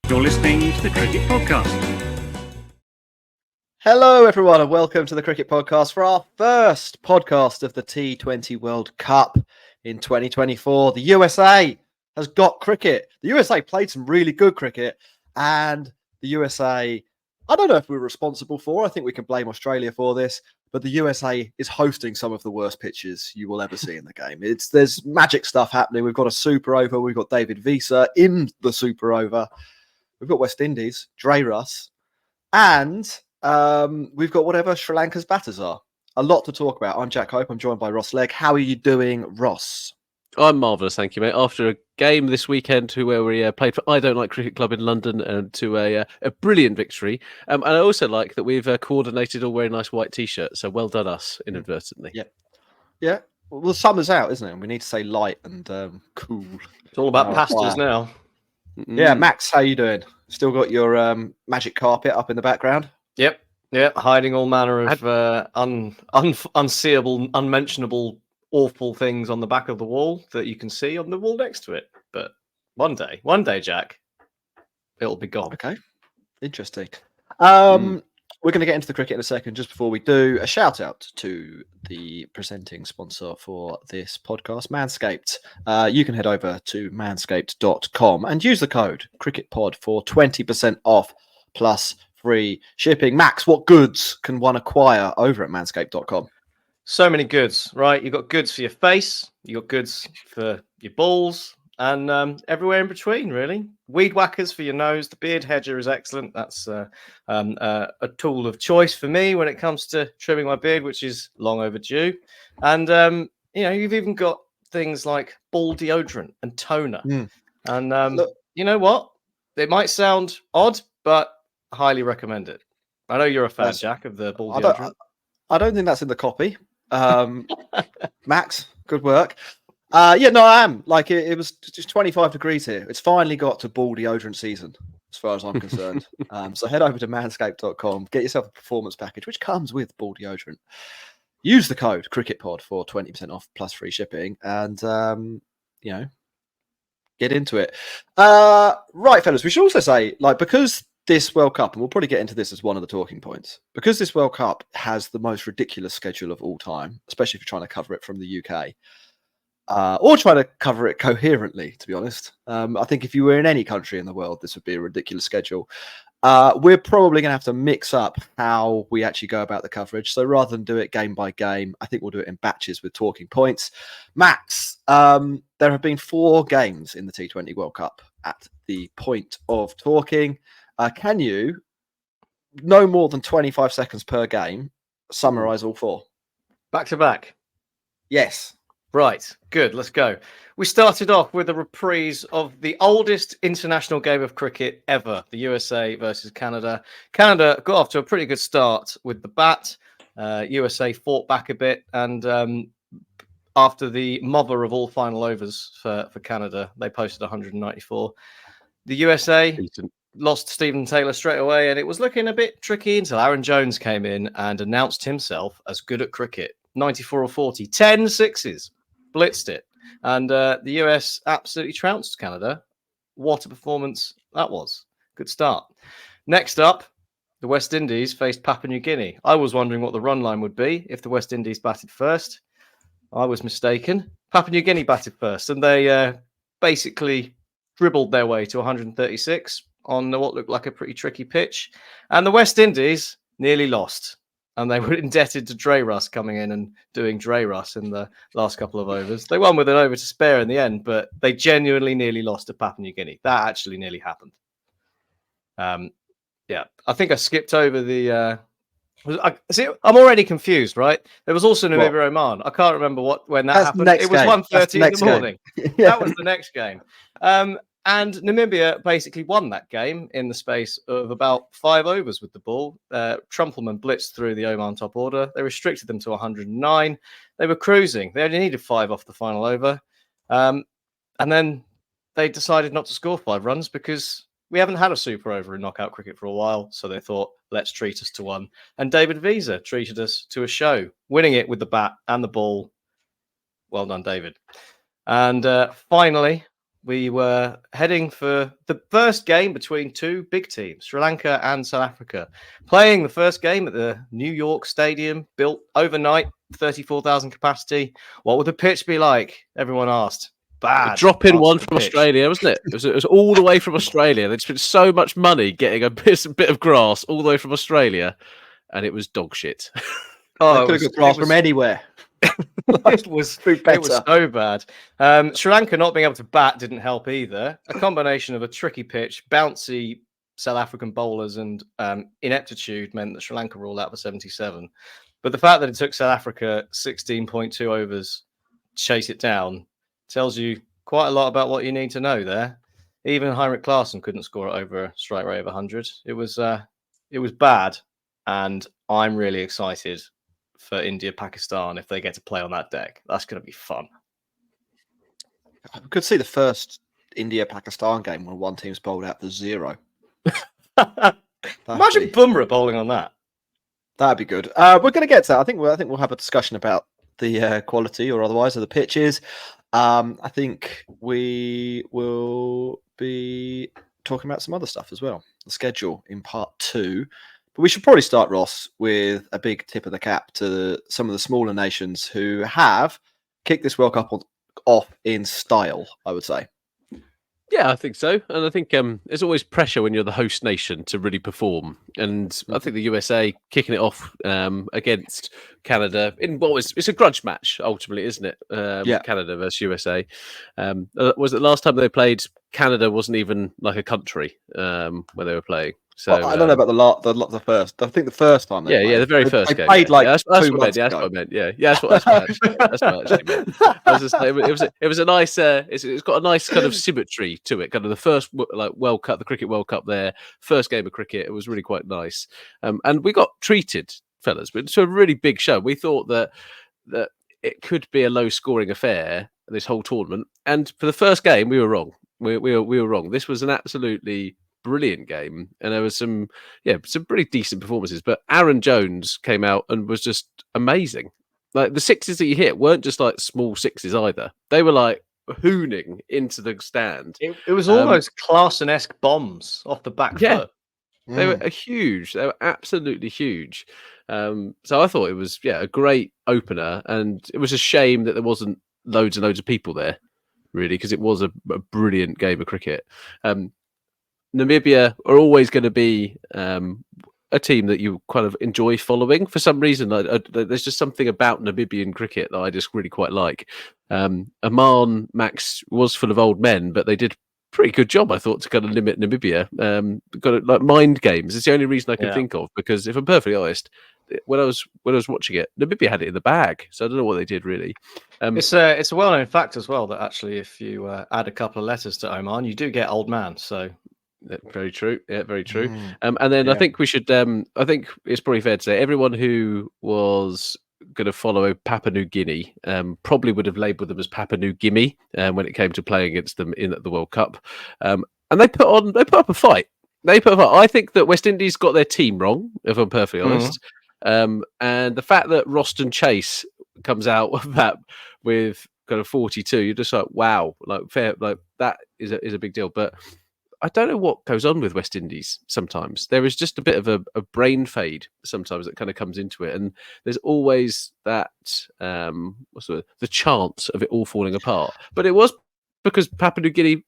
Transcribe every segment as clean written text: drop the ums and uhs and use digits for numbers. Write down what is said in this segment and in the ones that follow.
You're listening to the Cricket Podcast. Hello, everyone, and welcome to the Cricket Podcast for our first podcast of the T20 World Cup in 2024. The USA has got cricket. The USA played some really good cricket, and the USA, I don't know if we're responsible for. I think we can blame Australia for this, but the USA is hosting some of the worst pitches you will ever see in the game. There's magic stuff happening. We've got a super over. We've got David Visa in the super over. We've got West Indies, Dre Russ, and we've got whatever Sri Lanka's batters are. A lot to talk about. I'm Jack Hope. I'm joined by Ross Legg. How are you doing, Ross? I'm marvellous, thank you, mate. After a game this weekend where we played for I Don't Like Cricket Club in London and to a brilliant victory. And I also like that we've coordinated all wearing nice white T-shirts. So well done us, inadvertently. Yeah. Well, the summer's out, isn't it? And we need to say light and cool. It's all about pastas now. Yeah, Max, how you doing? Still got your magic carpet up in the background? Yep, hiding all manner of unseeable, unmentionable, awful things on the back of the wall that you can see on the wall next to it. But one day, Jack, it'll be gone. Okay, interesting. We're going to get into the cricket in a second. Just before we do, a shout out to the presenting sponsor for this podcast, Manscaped. You can head over to manscaped.com and use the code CricketPod for 20% off plus free shipping. Max, what goods can one acquire over at manscaped.com? So many goods, right? You've got goods for your face, you've got goods for your balls, and everywhere in between, really. Weed whackers for your nose. The beard hedger is excellent. That's a tool of choice for me when it comes to trimming my beard, which is long overdue. And you've even got things like ball deodorant and toner. And you know what? It might sound odd, but I highly recommend it. I know you're a fan, Jack, of the ball deodorant. I don't think that's in the copy. Max, good work. I am. Like it was just 25 degrees here. It's finally got to ball deodorant season, as far as I'm concerned. So head over to manscaped.com, get yourself a performance package, which comes with ball deodorant. Use the code CricketPod for 20% off plus free shipping, and get into it. Right, fellas, we should also say, because this World Cup, and we'll probably get into this as one of the talking points, because this World Cup has the most ridiculous schedule of all time, especially if you're trying to cover it from the UK. Or try to cover it coherently, to be honest. I think if you were in any country in the world, this would be a ridiculous schedule. We're probably going to have to mix up how we actually go about the coverage. So rather than do it game by game, I think we'll do it in batches with talking points. Max, there have been 4 games in the T20 World Cup at the point of talking. Can you, no more than 25 seconds per game, summarise all 4? Back to back. Yes. Right, good, let's go. We started off with a reprise of the oldest international game of cricket ever, the USA versus Canada. Canada got off to a pretty good start with the bat. USA fought back a bit, and after the mother of all final overs for Canada, they posted 194. The USA lost Stephen Taylor straight away, and it was looking a bit tricky until Aaron Jones came in and announced himself as good at cricket. 94 or 40, 10 sixes. Blitzed it, and the US absolutely trounced Canada. What a performance that was. Good start. Next up, the West Indies faced Papua New Guinea. I was wondering what the run line would be if the West Indies batted first. I was mistaken. Papua New Guinea batted first, and they basically dribbled their way to 136 on what looked like a pretty tricky pitch. And the West Indies nearly lost. And they were indebted to Dre Russ coming in and doing Dre Russ in the last couple of overs. They won with an over to spare in the end, but they genuinely nearly lost to Papua New Guinea. That actually nearly happened. I think I skipped over the... I'm already confused, right? There was also Namibia Oman. I can't remember when that happened. It was 1:30 in the morning. That was the next game. And Namibia basically won that game in the space of about 5 overs with the ball. Trumpelman blitzed through the Oman top order. They restricted them to 109. They were cruising. They only needed 5 off the final over. And then they decided not to score 5 runs because we haven't had a super over in knockout cricket for a while. So they thought, let's treat us to one. And David Visa treated us to a show, winning it with the bat and the ball. Well done, David. And finally, we were heading for the first game between two big teams, Sri Lanka and South Africa, playing the first game at the New York Stadium, built overnight, 34,000 capacity. What would the pitch be like? Everyone asked. Bad. Drop in one answered the from pitch. Australia, wasn't it? It was all the way from Australia. They spent so much money getting a bit of grass all the way from Australia, and it was dog shit. I could have got grass from anywhere. It was so bad. Sri Lanka not being able to bat didn't help either. A combination of a tricky pitch, bouncy South African bowlers, and ineptitude meant that Sri Lanka were all out for 77. But the fact that it took South Africa 16.2 overs to chase it down tells you quite a lot about what you need to know there. Even Heinrich Klaassen couldn't score it over a strike rate of 100. It was bad, and I'm really excited for India-Pakistan if they get to play on that deck. That's going to be fun. I could see the first India-Pakistan game when one team's bowled out for 0. Imagine Bumrah bowling on that. That'd be good. We're going to get to that. I think we'll have a discussion about the quality or otherwise of the pitches. I think we will be talking about some other stuff as well. The schedule in part 2. But we should probably start, Ross, with a big tip of the cap to some of the smaller nations who have kicked this World Cup off in style, I would say. Yeah, I think so. And I think there's always pressure when you're the host nation to really perform. And I think the USA kicking it off against Canada in what it's a grudge match, ultimately, isn't it? Canada versus USA. Was it last time they played? Canada wasn't even like a country where they were playing. So I don't know about the first. I think the first time. The very first game. Played like that's 2 what months that's ago. what I meant. Yeah, that's what I actually meant. I was just, it was a nice. It's got a nice kind of symmetry to it. Kind of the first World Cup, the Cricket World Cup. There, first game of cricket. It was really quite nice. And we got treated, fellas, but it's a really big show. We thought that it could be a low scoring affair, this whole tournament. And for the first game, we were wrong. We were wrong. This was an absolutely brilliant game, and there was some pretty decent performances. But Aaron Jones came out and was just amazing. Like the sixes that you hit weren't just like small sixes either. They were like hooning into the stand. It was almost Klaassen-esque bombs off the back foot. They were huge. They were absolutely huge. So I thought it was a great opener, and it was a shame that there wasn't loads and loads of people there, really, because it was a brilliant game of cricket. Namibia are always going to be a team that you kind of enjoy following for some reason. There's just something about Namibian cricket that I just really quite like. Aman Max was full of old men, but they did a pretty good job, I thought, to kind of limit Namibia. Got like mind games. It's the only reason I can think of, because if I'm perfectly honest, when I was watching it, Namibia had it in the bag, so I don't know what they did really. It's a well-known fact as well that actually, if you add a couple of letters to Oman, you do get old man. So. Very true. Yeah, very true. And then I think we should. I think it's probably fair to say everyone who was going to follow Papua New Guinea probably would have labelled them as Papua New Guinea when it came to playing against them in the World Cup. And they put up a fight. I think that West Indies got their team wrong, if I'm perfectly honest. And the fact that Roston Chase comes out of that with kind of 42, you're just like, wow, like fair, like that is a big deal. But I don't know what goes on with West Indies sometimes. There is just a bit of a brain fade sometimes that kind of comes into it. And there's always that the chance of it all falling apart. But it was because Papua New Guinea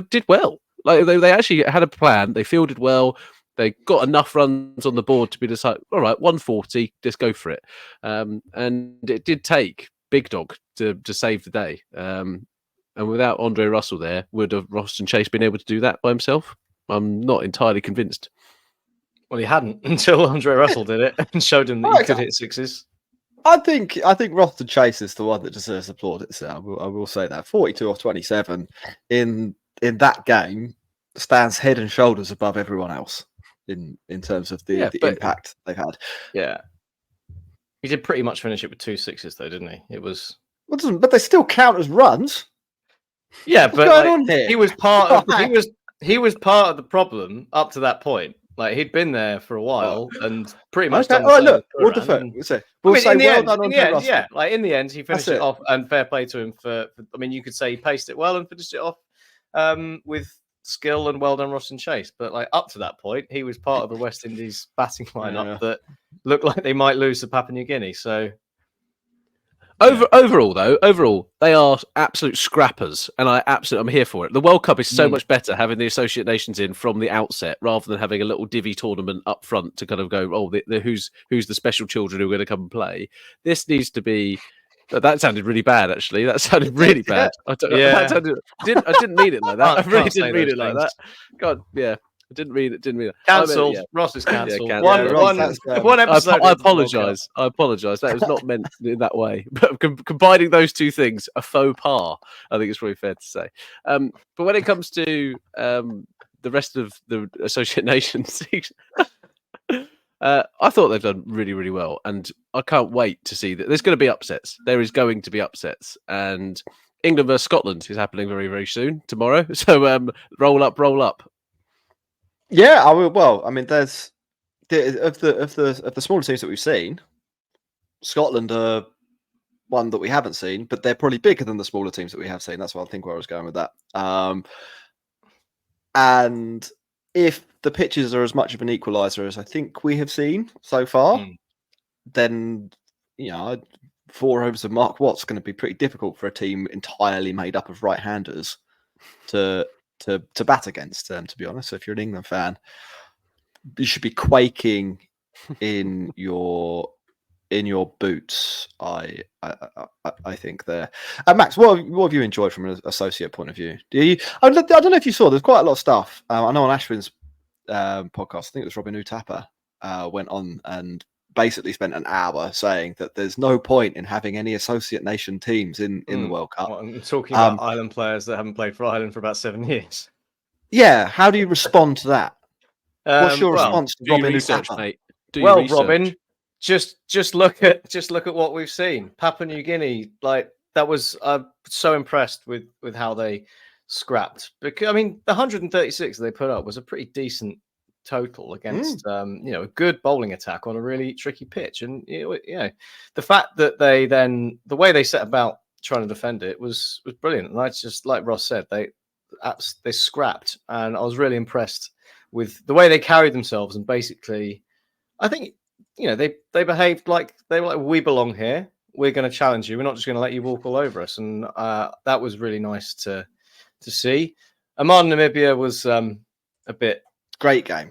did well. Like they actually had a plan. They fielded well. They got enough runs on the board to be just like, all right, 140, just go for it. And it did take Big Dog to save the day. And without Andre Russell there, would have Roston Chase been able to do that by himself? I'm not entirely convinced. Well, he hadn't until Andre Russell did it and showed him that he could hit sixes. I think Roston Chase is the one that deserves applaud. I will say that 42 off 27 in that game stands head and shoulders above everyone else in terms of the impact they've had. Yeah, he did pretty much finish it with 2 sixes though, didn't he? It was. But they still count as runs. Yeah, What's going on here? He was part of he was part of the problem up to that point. Like he'd been there for a while and pretty much. Okay. Done Look, we'll defer. We'll say well done on Russell. Yeah, like in the end, he finished it off, and fair play to him for. I mean, you could say he paced it well and finished it off. with skill and well done Ross and Chase. But like up to that point, he was part of a West Indies batting lineup that looked like they might lose to Papua New Guinea. So Overall, they are absolute scrappers, and I'm here for it. The World Cup is so much better having the associate nations in from the outset, rather than having a little divvy tournament up front to kind of go, who's the special children who are going to come and play. This needs to be. That sounded really bad, actually. That sounded really bad. I didn't mean it like that. I really didn't mean it like that. God, yeah. I didn't read it. Cancelled. Ross is cancelled. One episode. I apologise. That was not meant in that way. But combining those two things, a faux pas, I think it's probably fair to say. But when it comes to the rest of the associate nations, I thought they've done really, really well, and I can't wait to see that. There's going to be upsets. There is going to be upsets, and England versus Scotland is happening very, very soon tomorrow. So roll up. Yeah, I will. Well, I mean, there's of the smaller teams that we've seen, Scotland are one that we haven't seen, but they're probably bigger than the smaller teams that we have seen. That's what I think where I was going with that. And if the pitches are as much of an equaliser as I think we have seen so far, then 4 overs of Mark Watt's going to be pretty difficult for a team entirely made up of right-handers to bat against. To be honest, so if you're an England fan, you should be quaking in your boots. I think there. Max, what have you enjoyed from an associate point of view? I don't know if you saw. There's quite a lot of stuff. I know on Ashwin's podcast, I think it was Robin Utapa, went on and basically spent an hour saying that there's no point in having any associate nation teams in the World Cup. I'm talking about Ireland players that haven't played for Ireland for about 7 years. Yeah, how do you respond to that? What's your response to Robin Utapa? Mate? Robin, just look at what we've seen. Papua New Guinea, like that was so impressed with how they scrapped. Because I mean, the 136 they put up was a pretty decent total against a good bowling attack on a really tricky pitch. And the fact that the way they set about trying to defend it was brilliant. And that's just like Ross said, they scrapped, and I was really impressed with the way they carried themselves. And basically, I think they behaved like they were like, we belong here. We're going to challenge you. We're not just going to let you walk all over us. And that was really nice to see. Oman Namibia was a bit. Great game.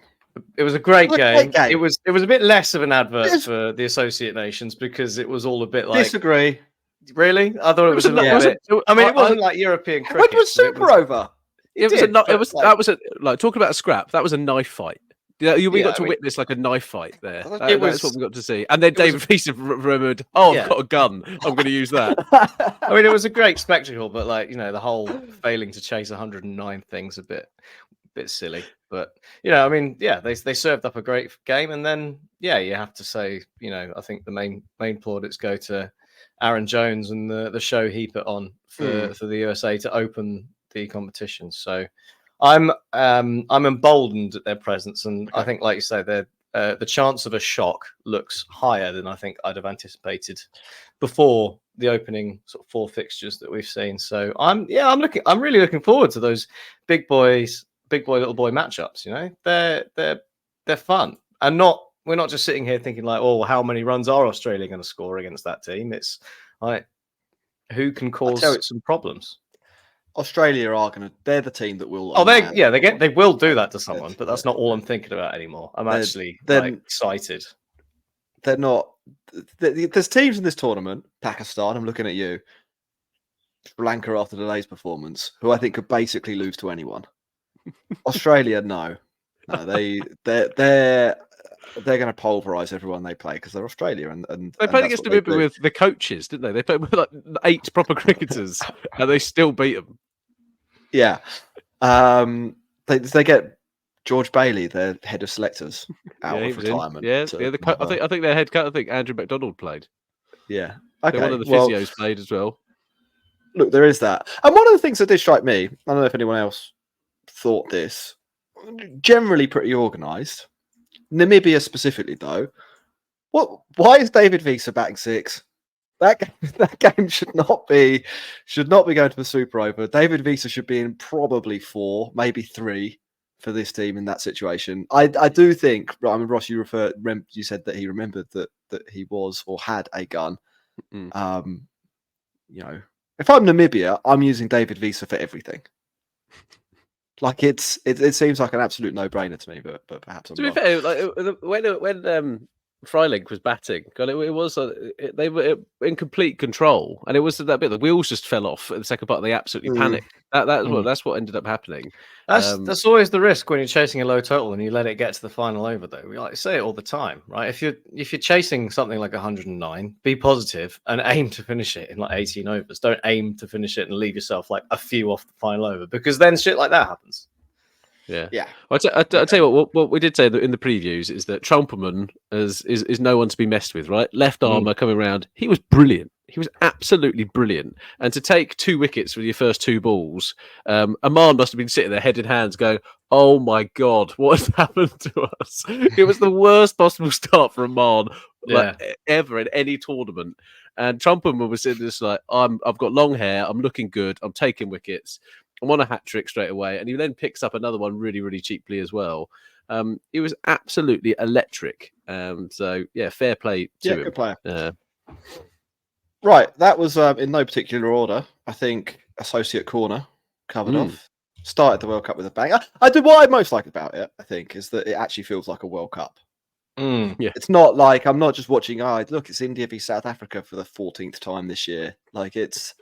It was a great game. It was a bit less of an advert for the associate nations because it was all a bit like. Disagree. Really? I thought it was a little bit. I mean, it wasn't like European cricket. When was Super over? That was like talking about a scrap. That was a knife fight. We got to witness like a knife fight there. That's what we got to see. And then David Feaster remembered, I've got a gun. I'm going to use that. I mean, it was a great spectacle, but like the whole failing to chase 109 thing's a bit silly. But I mean, they served up a great game, and then you have to say, I think the main plaudits go to Aaron Jones and the show he put on for the USA to open the competition. So I'm emboldened at their presence, and I think, like you say, the chance of a shock looks higher than I think I'd have anticipated before the opening sort of 4 fixtures that we've seen. So I'm really looking forward to those big boy little boy matchups. They're fun, and we're not just sitting here thinking like, oh, how many runs are Australia going to score against that team? It's like, who can cause some problems? Australia they're the team that will. They will do that to someone, but that's not all I'm thinking about anymore. I'm actually excited. They're not. There's teams in this tournament. Pakistan, I'm looking at you. Lanka after today's performance, who I think could basically lose to anyone. Australia, no, they're going to pulverize everyone they play because they're Australia, and they played against Namibia with the coaches, didn't they? They played with like 8 proper cricketers, and they still beat them. Yeah, they get George Bailey, their head of selectors, out of retirement. I think their head coach, I think Andrew McDonald played. Yeah, okay. One of the physios played as well. Look, there is that, and one of the things that did strike me, I don't know if anyone else thought this, generally pretty organised. Namibia specifically, though, why is David Visa batting 6? that game should not be going to the Super Over. David Visa should be in probably 4, maybe 3 for this team in that situation. I do think. I mean, Ross, you said that he remembered that he was or had a gun. Mm. You know, if I'm Namibia, I'm using David Visa for everything. Like it seems like an absolute no-brainer to me, but perhaps I'm To be wrong. fair, like when Freilich was batting, God, it was they were in complete control, and it was that bit the wheels just fell off at the second part. They absolutely panicked. That's what ended up happening. That's always the risk when you're chasing a low total and you let it get to the final over. Though we like to say it all the time, right? If you're chasing something like 109, be positive and aim to finish it in like 18 overs. Don't aim to finish it and leave yourself like a few off the final over, because then shit like that happens. Yeah. I'll tell you what we did say in the previews is that Trumperman is no one to be messed with, right? Left armour coming around. He was brilliant. He was absolutely brilliant. And to take 2 wickets with your first 2 balls, Aman must have been sitting there head in hands going, oh my God, what has happened to us? It was the worst possible start for Aman ever in any tournament. And Trumperman was sitting there like, I've got long hair. I'm looking good. I'm taking wickets. I'm on a hat trick straight away, and he then picks up another one really, really cheaply as well. It was absolutely electric. So yeah, fair play to him. Good player. Right, that was in no particular order. I think associate corner covered off. Started the World Cup with a bang. What I most like about it, I think, is that it actually feels like a World Cup. Yeah, it's not like I'm not just watching. Look, it's India v South Africa for the 14th time this year. Like it's.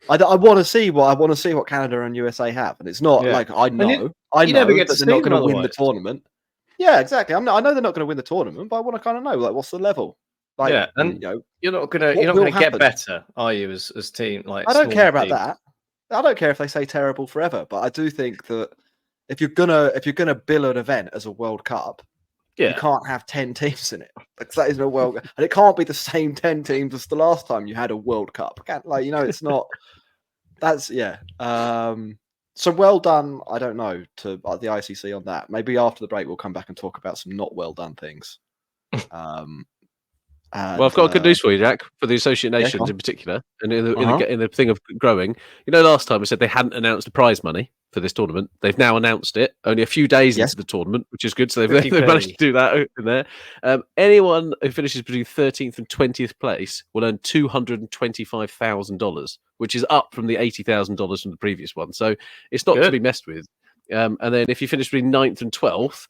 I want to see what Canada and USA have, and it's not like I know never get that to they're not see going to win the otherwise. tournament. Yeah, exactly. I know they're not going to win the tournament, but I want to kind of know like what's the level. Like, and you're not gonna get better, are you? As team, like I don't care about teams. that. I don't care if they say terrible forever, but I do think that if you're gonna bill an event as a World Cup, you can't have 10 teams in it. Because that is no World Cup, and it can't be the same 10 teams as the last time you had a World Cup. It's not. That's so well done. I don't know to the ICC on that. Maybe after the break we'll come back and talk about some not well done things. Well, I've got good news for you, Jack, for the Associate Nations in particular, and in the thing of growing. Last time I said they hadn't announced the prize money for this tournament. They've now announced it, only a few days into the tournament, which is good. So they've managed to do that in there. Anyone who finishes between 13th and 20th place will earn $225,000, which is up from the $80,000 from the previous one. So it's not to be messed with. And then if you finish between 9th and 12th,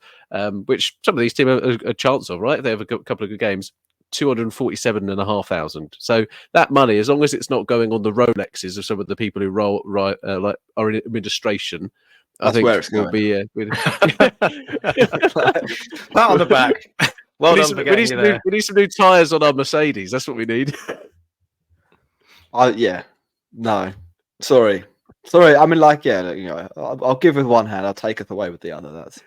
which some of these teams have a chance of, right? If they have a couple of good games. 247,500. So that money, as long as it's not going on the Rolexes of some of the people who are in administration, I think will be. Pat on the back. Well done for getting you there. We need some new tyres on our Mercedes. That's what we need. No, sorry. I mean, I'll give with one hand, I'll take it away with the other. That's.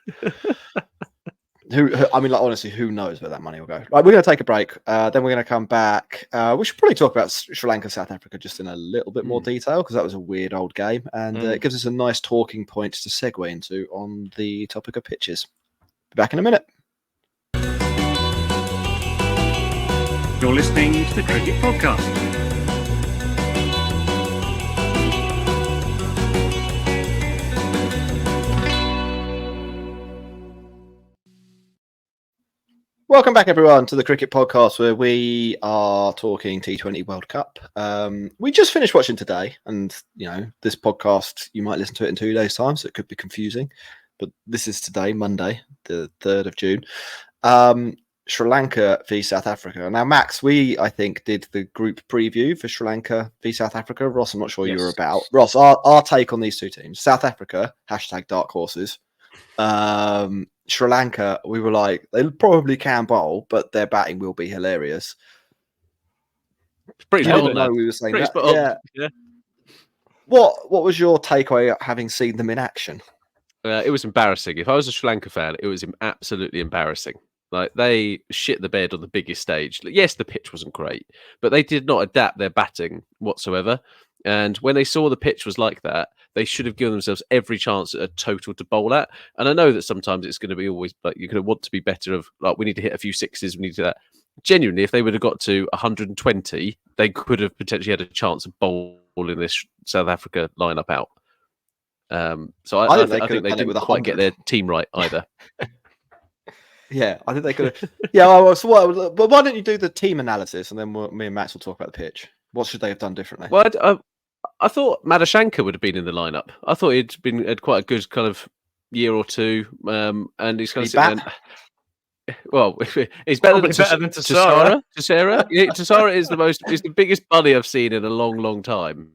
Honestly, who knows where that money will go? Right, we're going to take a break. Then we're going to come back. We should probably talk about Sri Lanka, South Africa, just in a little bit more detail, because that was a weird old game, and it gives us a nice talking point to segue into on the topic of pitches. Be back in a minute. You're listening to the Cricket Podcast. Welcome back, everyone, to the Cricket Podcast, where we are talking T20 World Cup. We just finished watching today, and this podcast, you might listen to it in 2 days' time, so it could be confusing. But this is today, Monday, the 3rd of June. Sri Lanka v South Africa. Now, Max, I think, did the group preview for Sri Lanka v South Africa. Ross, I'm not sure you were about. Ross, our take on these two teams: South Africa, #dark horses. Sri Lanka, we were like, they probably can bowl, but their batting will be hilarious. Pretty spot on. We were saying pretty that. Yeah. What was your takeaway having seen them in action? It was embarrassing. If I was a Sri Lanka fan, it was absolutely embarrassing. Like, they shit the bed on the biggest stage. Yes, the pitch wasn't great, but they did not adapt their batting whatsoever. And when they saw the pitch was like that, they should have given themselves every chance at a total to bowl at. And I know that sometimes it's going to be always like you're going to want to be better of like, we need to hit a few sixes, we need to do that. genuinely, if they would have got to 120, they could have potentially had a chance of bowling this South Africa lineup out. So I think they didn't quite get their team right either. Yeah, I think they could have. Yeah, but why don't you do the team analysis and then me and Max will talk about the pitch? What should they have done differently? Well, I thought Madashanka would have been in the lineup. I thought he'd had quite a good kind of year or two, and he's kind of sitting there. Well, he's better than Tassara. Tassara is the biggest bunny I've seen in a long, long time.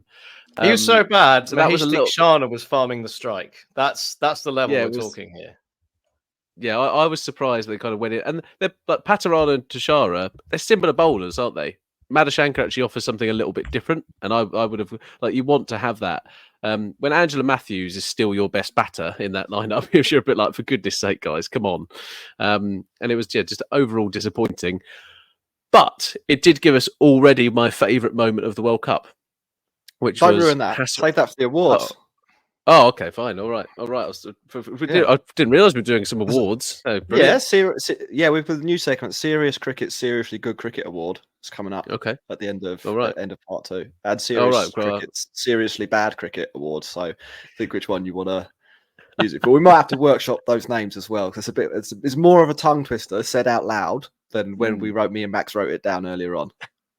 He was so bad. So that was Shana was farming the strike. That's the level we're talking here. Yeah, I was surprised they kind of went in, and they're like Patarana and Tassara. They're similar bowlers, aren't they? Madashanka actually offers something a little bit different, and I would have you want to have that. When Angela Matthews is still your best batter in that lineup, you're a bit like, for goodness sake, guys, come on. And it was just overall disappointing. But it did give us already my favourite moment of the World Cup, which Don't was ruin that. Save that for the awards. Oh, okay, fine, all right. I didn't realise we were doing some awards. Oh, with the new segment, Serious Cricket, Seriously Good Cricket Award is coming up. Okay, at the end of part 2, and Seriously Bad Cricket Awards. So think which one you want to use it for. We might have to workshop those names as well, because it's more of a tongue twister said out loud than when me and Max wrote it down earlier on.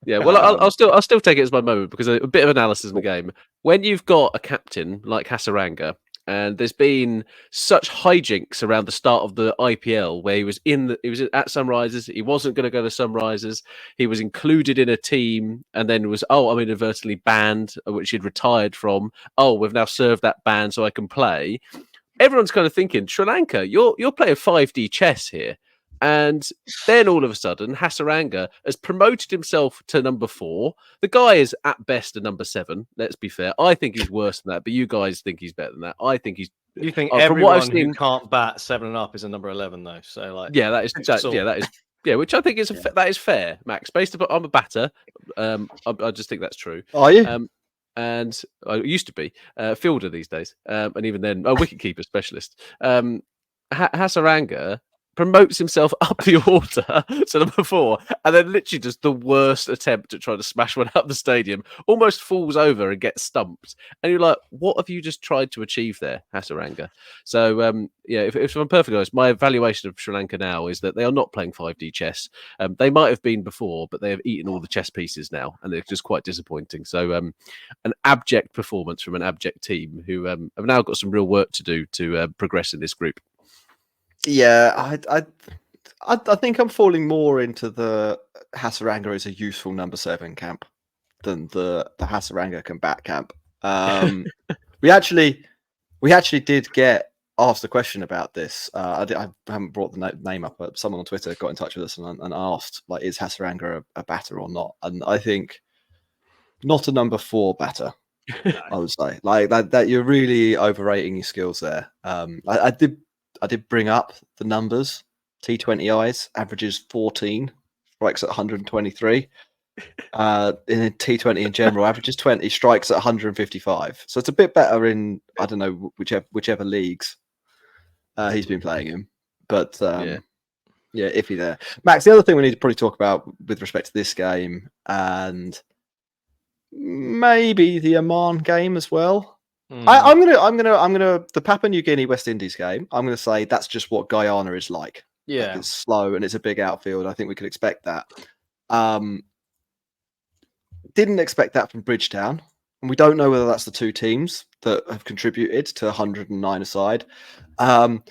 Yeah, well, I'll still take it as my moment, because a bit of analysis in the game. When you've got a captain like Hasaranga, and there's been such hijinks around the start of the IPL, where he was at Sunrisers, he wasn't going to go to Sunrisers, he was included in a team, and then was inadvertently banned, which he'd retired from. Oh, we've now served that ban, so I can play. Everyone's kind of thinking, Sri Lanka, you're playing 5D chess here. And then all of a sudden, Hasaranga has promoted himself to number 4. The guy is at best a number 7. Let's be fair. I think he's worse than that, but you guys think he's better than that. I think he's. You think everyone who can't bat 7 and up is a number 11, though? So that is which I think is that is fair, Max. Based upon I'm a batter, I just think that's true. Are you? And I used to be fielder these days, and even then, a wicketkeeper specialist. Hasaranga promotes himself up the order to number 4, and then literally does the worst attempt at trying to smash one up the stadium, almost falls over and gets stumped. And you're like, what have you just tried to achieve there, Hasaranga? So, if I'm perfectly honest, my evaluation of Sri Lanka now is that they are not playing 5D chess. They might have been before, but they have eaten all the chess pieces now, and they're just quite disappointing. So, an abject performance from an abject team who have now got some real work to do to progress in this group. Yeah, I think I'm falling more into the Hasaranga is a useful number 7 camp than the Hasaranga can bat camp. We actually did get asked a question about this. I haven't brought the name up, but someone on Twitter got in touch with us and asked, like, is Hasaranga a batter or not? And I think not a number 4 batter. I would say like that you're really overrating your skills there. I did bring up the numbers. T20 eyes averages 14, strikes at 123. In T20 in general, averages 20, strikes at 155. So it's a bit better in, I don't know, whichever leagues he's been playing in. But iffy there. Max, the other thing we need to probably talk about with respect to this game, and maybe the Oman game as well. I'm gonna the Papua New Guinea West Indies game. I'm gonna say that's just what Guyana is like. Yeah, like it's slow and it's a big outfield. I think we could expect that. Didn't expect that from Bridgetown, and we don't know whether that's the two teams that have contributed to 109 aside. Kind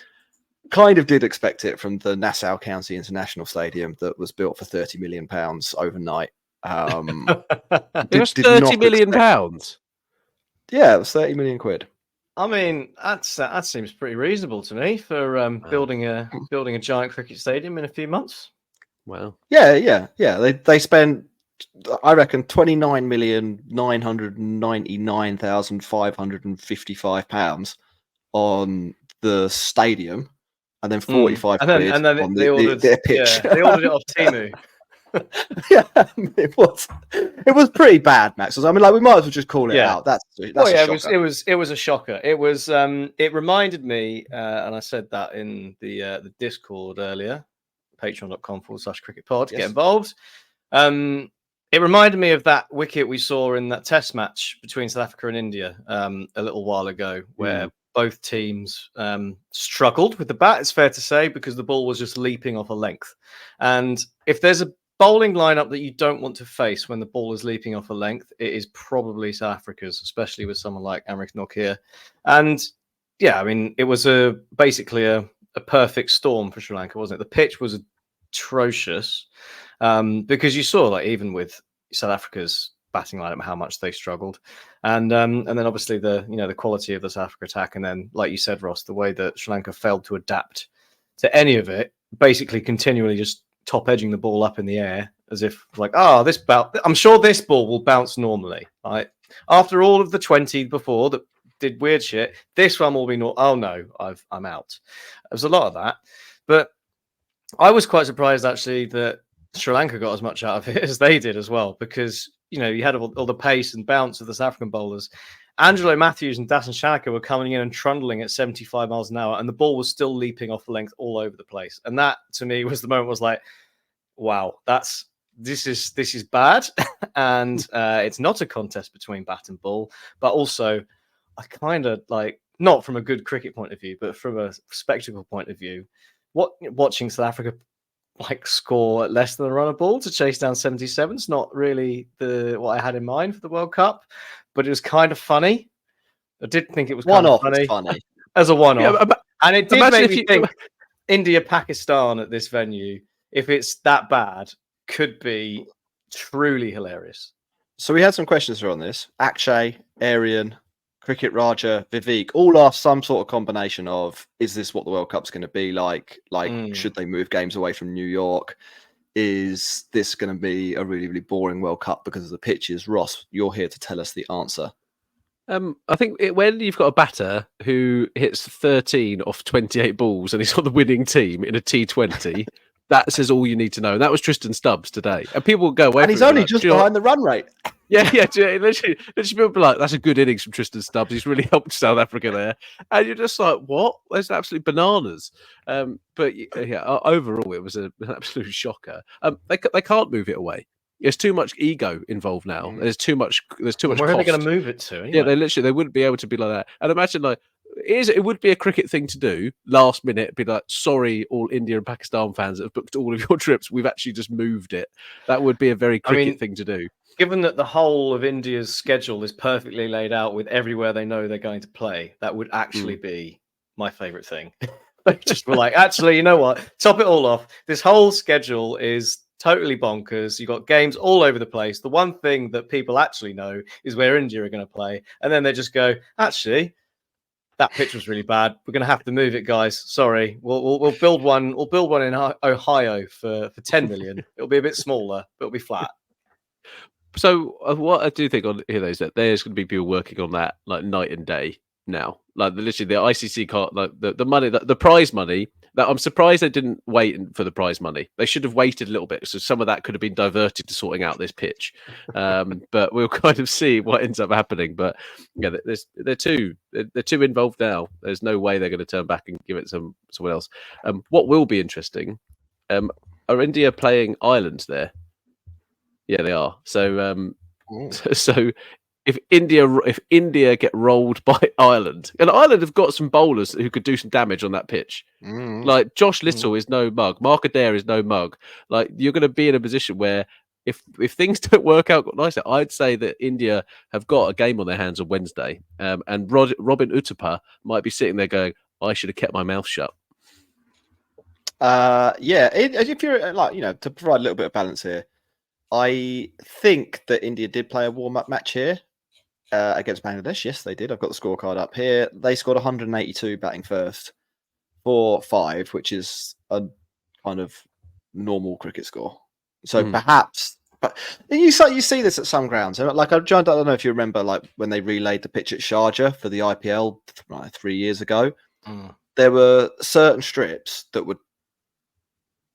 of did expect it from the Nassau County International Stadium that was built for £30 million overnight. It was £30 million. Yeah, it was 30 million quid. I mean, that seems pretty reasonable to me for building a giant cricket stadium in a few months. Wow. Yeah. They spent, I reckon, £29,999,555 on the stadium, and then 45 quid on the pitch. Yeah, they ordered it off Temu. Yeah, it was pretty bad, Max. I mean, like, we might as well just call it out. It was a shocker. It was it reminded me, and I said that in the Discord earlier, patreon.com/cricketpod to Yes. get involved. It reminded me of that wicket we saw in that test match between South Africa and India a little while ago, where both teams struggled with the bat, it's fair to say, because the ball was just leaping off a length. And if there's a bowling lineup that you don't want to face when the ball is leaping off a length, it is probably South Africa's, especially with someone like Amrik Nortje. And yeah, I mean, it was basically a perfect storm for Sri Lanka, wasn't it? The pitch was atrocious because you saw, like, even with South Africa's batting lineup, how much they struggled, and then obviously the quality of the South Africa attack, and then, like you said, Ross, the way that Sri Lanka failed to adapt to any of it, basically continually just top edging the ball up in the air as if like, I'm sure this ball will bounce normally, right? After all of the 20 before that did weird shit, this one will be oh no, I'm out. There's a lot of that, but I was quite surprised actually that Sri Lanka got as much out of it as they did as well, because you had all the pace and bounce of the South African bowlers. Angelo Matthews and Dasan Shanaka were coming in and trundling at 75 miles an hour, and the ball was still leaping off the length all over the place. And that, to me, was the moment. Was like, wow, this is bad, and it's not a contest between bat and ball, but also I kind of like, not from a good cricket point of view, but from a spectacle point of view, watching South Africa like score less than a run a ball to chase down 77 is not really what I had in mind for the World Cup, but it was kind of funny. I did think it was kind of funny as a one-off, and it did make me think India-Pakistan at this venue, if it's that bad, could be truly hilarious. So we had some questions on this. Akshay, Arian, Cricket Raja, Vivek, all asked some sort of combination of, is this what the World Cup's going to be like? Should they move games away from New York? Is this going to be a really, really boring World Cup because of the pitches? Ross, you're here to tell us the answer. I think when you've got a batter who hits 13 off 28 balls and he's on the winning team in a T20, that says all you need to know. And that was Tristan Stubbs today. And people will go away. And he's only just behind the run rate. Yeah. Literally people be like, that's a good innings from Tristan Stubbs. He's really helped South Africa there. And you're just like, what? There's absolute bananas. But yeah, overall, it was an absolute shocker. They can't move it away. There's too much ego involved now. There's too much. Where cost. Are they going to move it to? Anyway? Yeah, they wouldn't be able to be like that. And imagine it would be a cricket thing to do last minute. Be like, sorry, all India and Pakistan fans that have booked all of your trips. We've actually just moved it. That would be a very cricket thing to do. Given that the whole of India's schedule is perfectly laid out with everywhere they know they're going to play, that would actually be my favourite thing. They just were like, actually, you know what? Top it all off. This whole schedule is totally bonkers. You've got games all over the place. The one thing that people actually know is where India are going to play. And then they just go, actually, that pitch was really bad. We're going to have to move it, guys. Sorry. We'll build one. We'll build one in Ohio for 10 million. It'll be a bit smaller, but it'll be flat. So what I do think on here is that there's going to be people working on that like night and day now. Like literally the ICC can't, like the money, the prize money. That I'm surprised they didn't wait for the prize money. They should have waited a little bit, so some of that could have been diverted to sorting out this pitch. But we'll kind of see what ends up happening. But yeah, they're too involved now. There's no way they're going to turn back and give it to someone else. What will be interesting? Are India playing Ireland there? Yeah, they are. So if India get rolled by Ireland, and Ireland have got some bowlers who could do some damage on that pitch. Like Josh Little is no mug, Mark Adair is no mug. Like you're going to be in a position where if things don't work out nicely, I'd say that India have got a game on their hands on Wednesday, and Robin Uthappa might be sitting there going, "I should have kept my mouth shut." If you're like, to provide a little bit of balance here, I think that India did play a warm-up match here. Against Bangladesh. Yes, they did. I've got the scorecard up here. They scored 182 batting first for 5, which is a kind of normal cricket score. So perhaps, but you see this at some grounds. Like I don't know if you remember, like when they relayed the pitch at Sharjah for the IPL 3 years ago. There were certain strips that were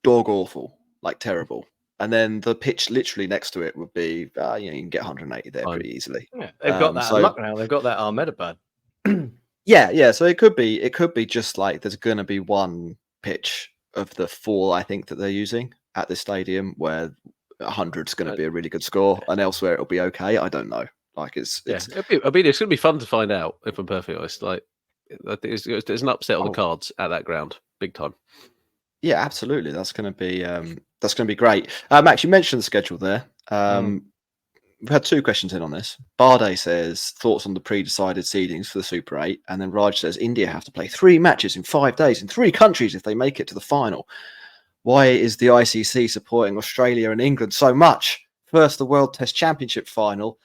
dog awful, like terrible. And then the pitch literally next to it would be, you can get 180 there pretty easily. Yeah, they've got that luck now. They've got that Ahmedabad. Yeah. So it could be just like there's going to be one pitch of the 4 I think that they're using at this stadium, where 100 is going to be a really good score, and elsewhere it'll be okay. I don't know. Like it's it's going to be fun to find out. If I'm perfectly honest, like I think there's an upset on the cards at that ground, big time. Yeah, absolutely. That's going to be great. Max, you mentioned the schedule there. We've had 2 questions in on this. Barde says thoughts on the pre-decided seedings for the Super 8, and then Raj says India have to play 3 matches in 5 days in 3 countries if they make it to the final. Why is the ICC supporting Australia and England so much? First the World Test Championship final,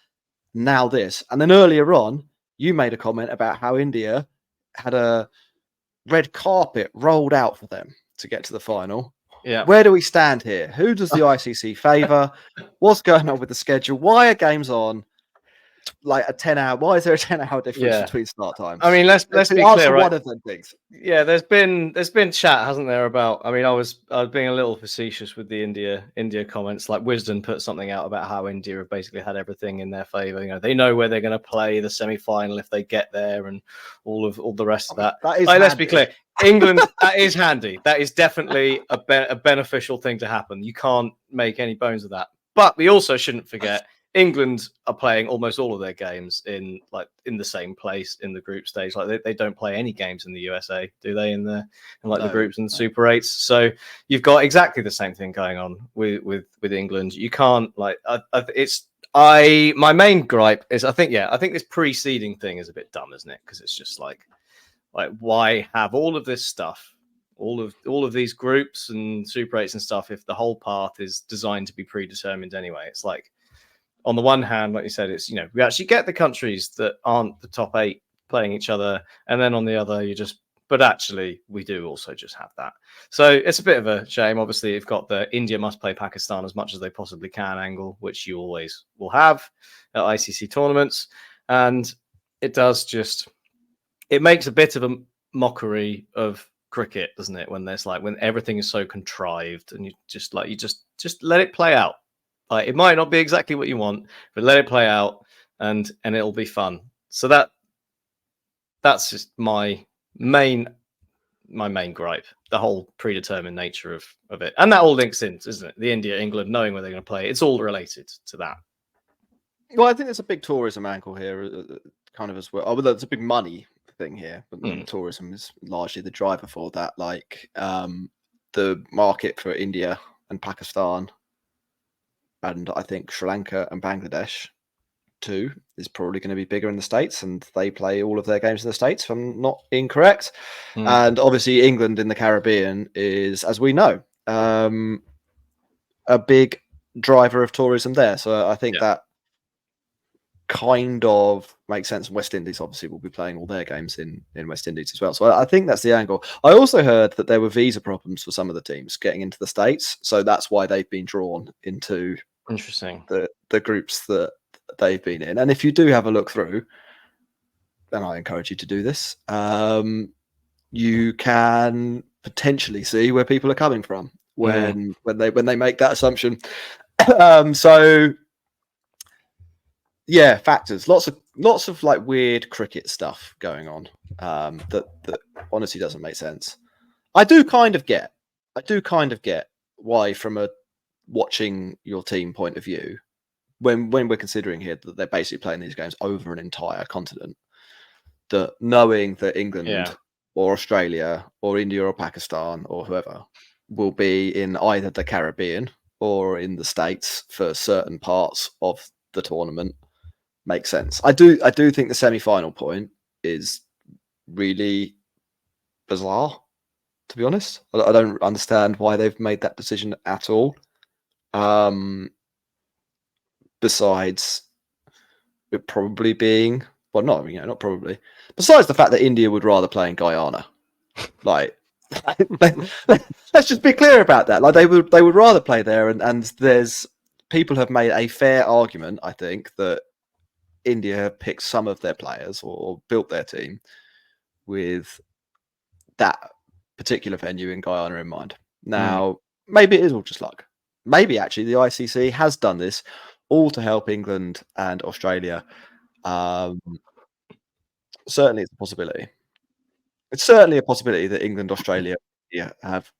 now this. And then earlier on, you made a comment about how India had a red carpet rolled out for them to get to the final. Yeah. Where do we stand here? Who does the ICC favour? What's going on with the schedule? Why are games on like a 10-hour? Why is there a 10-hour difference between start times? I mean, let's be clear, right? One of them things. Yeah, there's been chat, hasn't there, about? I mean, I was being a little facetious with the India comments. Like Wisden put something out about how India have basically had everything in their favour. You know, they know where they're going to play the semi-final if they get there, and all the rest of that. That is let's be clear. England, that is handy. That is definitely a beneficial thing to happen. You can't make any bones of that. But we also shouldn't forget England are playing almost all of their games in the same place in the group stage. Like they don't play any games in the USA, do they? In the groups and Super 8s. So you've got exactly the same thing going on with England. You can't my main gripe is I think this pre-seeding thing is a bit dumb, isn't it? Because it's just like why have all of this stuff, all of these groups and Super 8s and stuff if the whole path is designed to be predetermined anyway? It's like, on the one hand, like you said, it's, we actually get the countries that aren't the top 8 playing each other, and then on the other but actually we do also just have that. So it's a bit of a shame. Obviously you've got the India must play Pakistan as much as they possibly can angle, which you always will have at ICC tournaments, and it makes a bit of a mockery of cricket, doesn't it? When when everything is so contrived, and you just let it play out. Like, it might not be exactly what you want, but let it play out, and it'll be fun. So that's just my main gripe. The whole predetermined nature of it, and that all links in, isn't it? The India, England, knowing where they're going to play. It's all related to that. Well, I think there's a big tourism angle here, kind of as well. Oh, there's a big money thing here, but tourism is largely the driver for that. Like the market for India and Pakistan, and I think Sri Lanka and Bangladesh too, is probably going to be bigger in the States, and they play all of their games in the States, if I'm not incorrect. And obviously England in the Caribbean is, as we know, a big driver of tourism there. So I think that kind of makes sense. West Indies obviously will be playing all their games in West Indies as well. So I think that's the angle. I also heard that there were visa problems for some of the teams getting into the States. So that's why they've been drawn into the groups that they've been in. And if you do have a look through, and I encourage you to do this, you can potentially see where people are coming from when they make that assumption. So yeah, factors. Lots of like weird cricket stuff going on that honestly doesn't make sense. I do kind of get why, from a watching your team point of view, when we're considering here that they're basically playing these games over an entire continent, that knowing that England or Australia or India or Pakistan or whoever will be in either the Caribbean or in the States for certain parts of the tournament makes sense. I do think the semi-final point is really bizarre, to be honest. I don't understand why they've made that decision at all. Besides it probably being, well, not probably. Besides the fact that India would rather play in Guyana, like, let's just be clear about that. Like, they would rather play there, and there's people have made a fair argument, I think, that India have picked some of their players or built their team with that particular venue in Guyana in mind. Now, maybe it is all just luck. Maybe actually the ICC has done this all to help England and Australia. Certainly it's a possibility. It's certainly a possibility that England, Australia have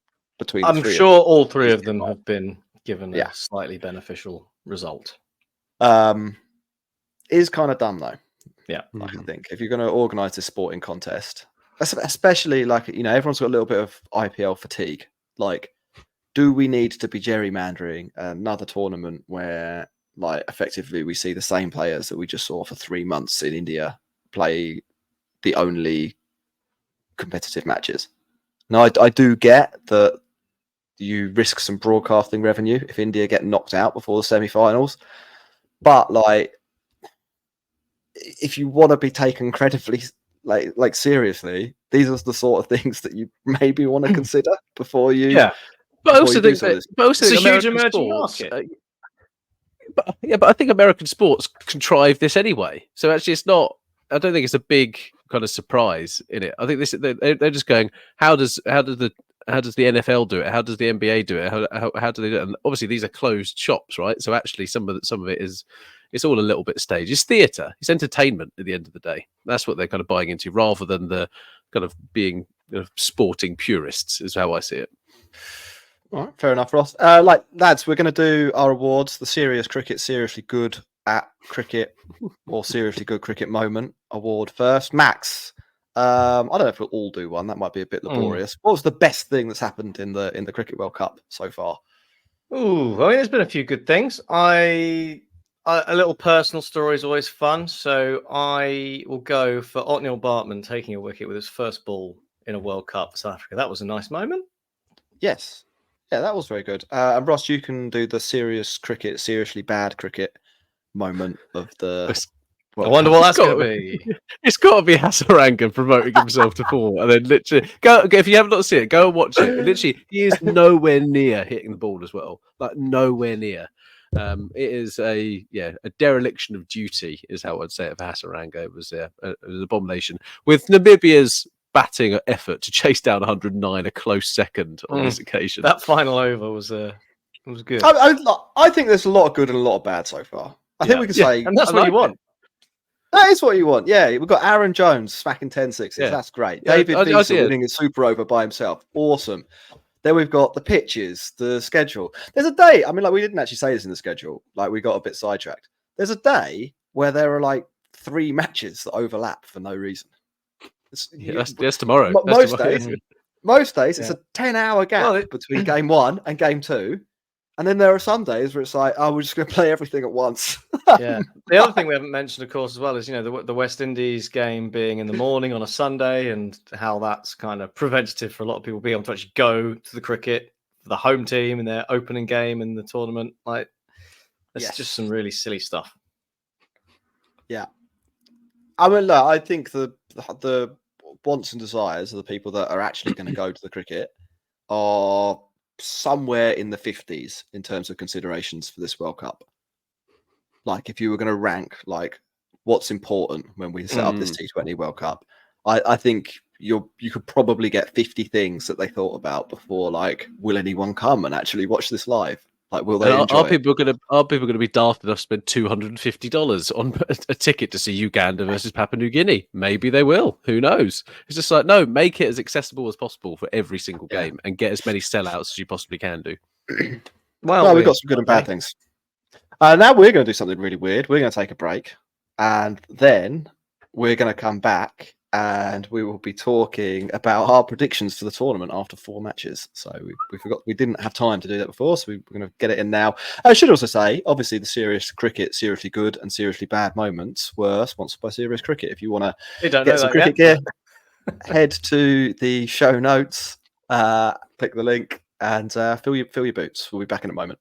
between. I'm the three sure all three is of them fine. have been given Yeah. a slightly beneficial result. Is kind of dumb though. Yeah, Like I think if you're going to organise a sporting contest, especially like everyone's got a little bit of IPL fatigue. Like, do we need to be gerrymandering another tournament where, like, effectively we see the same players that we just saw for 3 months in India play the only competitive matches? Now, I do get that you risk some broadcasting revenue if India get knocked out before the semi-finals, but like, if you want to be taken incredibly like seriously, these are the sort of things that you maybe want to consider before you. yeah. But I before also you do think some of that, this. but I also It's a think huge American emerging sports, market. but I think American sports contrive this anyway. So actually, it's not. I don't think it's a big kind of surprise in it. I think they're just going. How does the NFL do it? How does the NBA do it? How do they do it? And obviously, these are closed shops, right? So actually, some of it is. It's all a little bit staged. It's theatre. It's entertainment at the end of the day. That's what they're kind of buying into, rather than the kind of being sporting purists. Is how I see it. All right, fair enough, Ross. Like, lads, we're going to do our awards: the serious cricket, seriously good at cricket, or seriously good cricket moment award first. Max, I don't know if we'll all do one. That might be a bit laborious. What was the best thing that's happened in the Cricket World Cup so far? Ooh, I mean, there's been a few good things. A little personal story is always fun, so I will go for Otniel Bartman taking a wicket with his first ball in a World Cup for South Africa. That was a nice moment. Yes, yeah, that was very good. And Ross, you can do the serious cricket, seriously bad cricket moment of the. I wonder what that's going to be. It's got to be Hasarangan promoting himself to four, and then literally go. If you have not seen it, go and watch it. Literally, he is nowhere near hitting the ball as well. Like nowhere near. It is a dereliction of duty, is how I'd say it for Hasarangan. It was an abomination with Namibia's batting effort to chase down 109, a close second on this occasion. That final over was good. I think there's a lot of good and a lot of bad so far. I think we can say, and that's what you want. That is what you want. Yeah, we've got Aaron Jones smacking 10 sixes. Yeah. That's great. Yeah, David Wiese winning his super over by himself. Awesome. Then we've got the pitches, the schedule. There's a day. I mean, like, we didn't actually say this in the schedule. Like, we got a bit sidetracked. There's a day where there are like 3 matches that overlap for no reason. That's tomorrow. Most days, it's a 10-hour gap between game 1 and game 2. And then there are some days where it's like, oh, we're just going to play everything at once. Yeah. The other thing we haven't mentioned, of course, as well, is the West Indies game being in the morning on a Sunday, and how that's kind of preventative for a lot of people being able to actually go to the cricket for the home team in their opening game in the tournament. Like, it's just some really silly stuff. Yeah. I mean, look, I think the wants and desires of the people that are actually going to go to the cricket are somewhere in the 50s in terms of considerations for this World Cup. Like, if you were going to rank like what's important when we set up this T20 World Cup, I think you could probably get 50 things that they thought about before, like, will anyone come and actually watch this live? Like, will they enjoy are people going to be daft enough to spend $250 on a ticket to see Uganda versus Papua New Guinea? Maybe they will. Who knows? It's just like, no, make it as accessible as possible for every single game and get as many sellouts as you possibly can do. Well, we've got some good and bad things. Now we're going to do something really weird. We're going to take a break, and then we're going to come back and we will be talking about our predictions for the tournament after 4 matches. So we forgot, we didn't have time to do that before, so we're going to get it in now. I should also say, obviously, the serious cricket, seriously good and seriously bad moments were sponsored by Serious Cricket. If you want to get some cricket gear, head to the show notes, click the link, and fill your boots. We'll be back in a moment.